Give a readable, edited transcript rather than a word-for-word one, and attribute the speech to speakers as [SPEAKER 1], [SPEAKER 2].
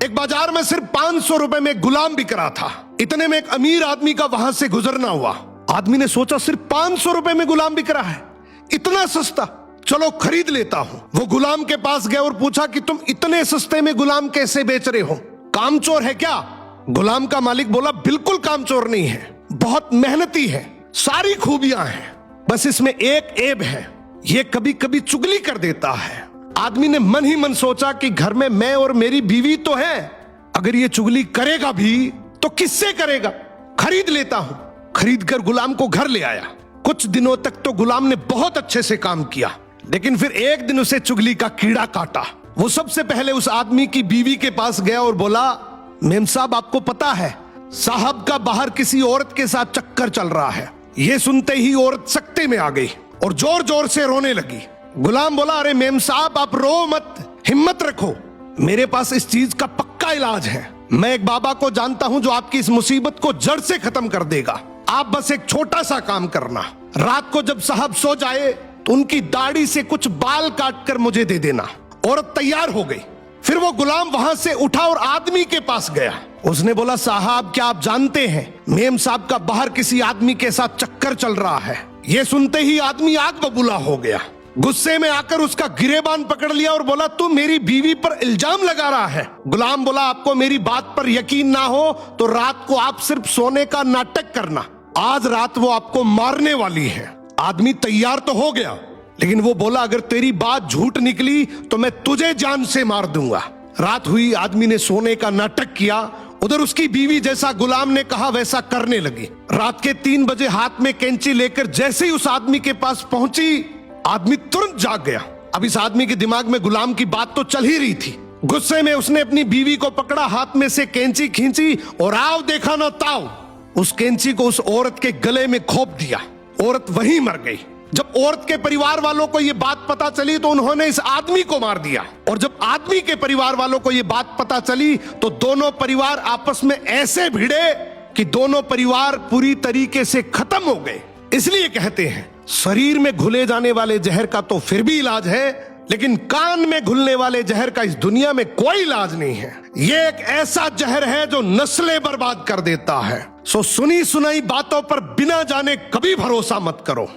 [SPEAKER 1] एक बाजार में सिर्फ 500 रुपए में गुलाम बिक रहा था। इतने में एक अमीर आदमी का वहां से गुजरना हुआ। आदमी ने सोचा सिर्फ 500 रुपए में गुलाम बिक रहा है, इतना सस्ता, चलो खरीद लेता हूं। वो गुलाम के पास गया और पूछा कि तुम इतने सस्ते में गुलाम कैसे बेच रहे हो, कामचोर है क्या? गुलाम का मालिक बोला बिल्कुल कामचोर नहीं है, बहुत मेहनती है, सारी खूबियां हैं, बस इसमें एक ऐब है, ये कभी कभी चुगली कर देता है। आदमी ने मन ही मन सोचा कि घर में मैं और मेरी बीवी तो है, अगर ये चुगली करेगा भी तो किससे करेगा, खरीद लेता हूं। खरीद कर गुलाम को घर ले आया। कुछ दिनों तक तो गुलाम ने बहुत अच्छे से काम किया, लेकिन फिर एक दिन उसे चुगली का कीड़ा काटा। वो सबसे पहले उस आदमी की बीवी के पास गया और बोला, मेम साहब आपको पता है साहब का बाहर किसी औरत के साथ चक्कर चल रहा है। ये सुनते ही औरत सकते में आ गई और जोर जोर से रोने लगी। गुलाम बोला, अरे मेम साहब आप रो मत, हिम्मत रखो, मेरे पास इस चीज का पक्का इलाज है। मैं एक बाबा को जानता हूं जो आपकी इस मुसीबत को जड़ से खत्म कर देगा। आप बस एक छोटा सा काम करना, रात को जब साहब सो जाए तो उनकी दाढ़ी से कुछ बाल काट कर मुझे दे देना। औरत तैयार हो गई। फिर वो गुलाम वहां से उठा और आदमी के पास गया। उसने बोला, साहब क्या आप जानते हैं मेम साहब का बाहर किसी आदमी के साथ चक्कर चल रहा है। ये सुनते ही आदमी आग बबूला हो गया। गुस्से में आकर उसका गिरेबान पकड़ लिया और बोला, तू मेरी बीवी पर इल्जाम लगा रहा है। गुलाम बोला, आपको मेरी बात पर यकीन ना हो तो रात को आप सिर्फ सोने का नाटक करना, आज रात वो आपको मारने वाली है। आदमी तैयार तो हो गया, लेकिन वो बोला, अगर तेरी बात झूठ निकली तो मैं तुझे जान से मार दूंगा। रात हुई, आदमी ने सोने का नाटक किया। उधर उसकी बीवी जैसा गुलाम ने कहा वैसा करने लगी। रात के 3 बजे हाथ में कैंची लेकर जैसे ही उस आदमी के पास पहुंची, आदमी तुरंत जाग गया। अब इस आदमी के दिमाग में गुलाम की बात तो चल ही रही थी। गुस्से में उसने अपनी बीवी को पकड़ा, हाथ में से कैंची खींची और आओ देखा ना ताओ, उस कैंची को उस औरत के गले में खोप दिया। औरत वहीं मर गई। जब औरत के परिवार वालों को यह बात पता चली तो उन्होंने इस आदमी को मार दिया। और जब आदमी के परिवार वालों को यह बात पता चली तो दोनों परिवार आपस में ऐसे भिड़े कि दोनों परिवार पूरी तरीके से खत्म हो गए। इसलिए कहते हैं शरीर में घुले जाने वाले जहर का तो फिर भी इलाज है, लेकिन कान में घुलने वाले जहर का इस दुनिया में कोई इलाज नहीं है। ये एक ऐसा जहर है जो नस्लें बर्बाद कर देता है। सो सुनी सुनाई बातों पर बिना जाने कभी भरोसा मत करो।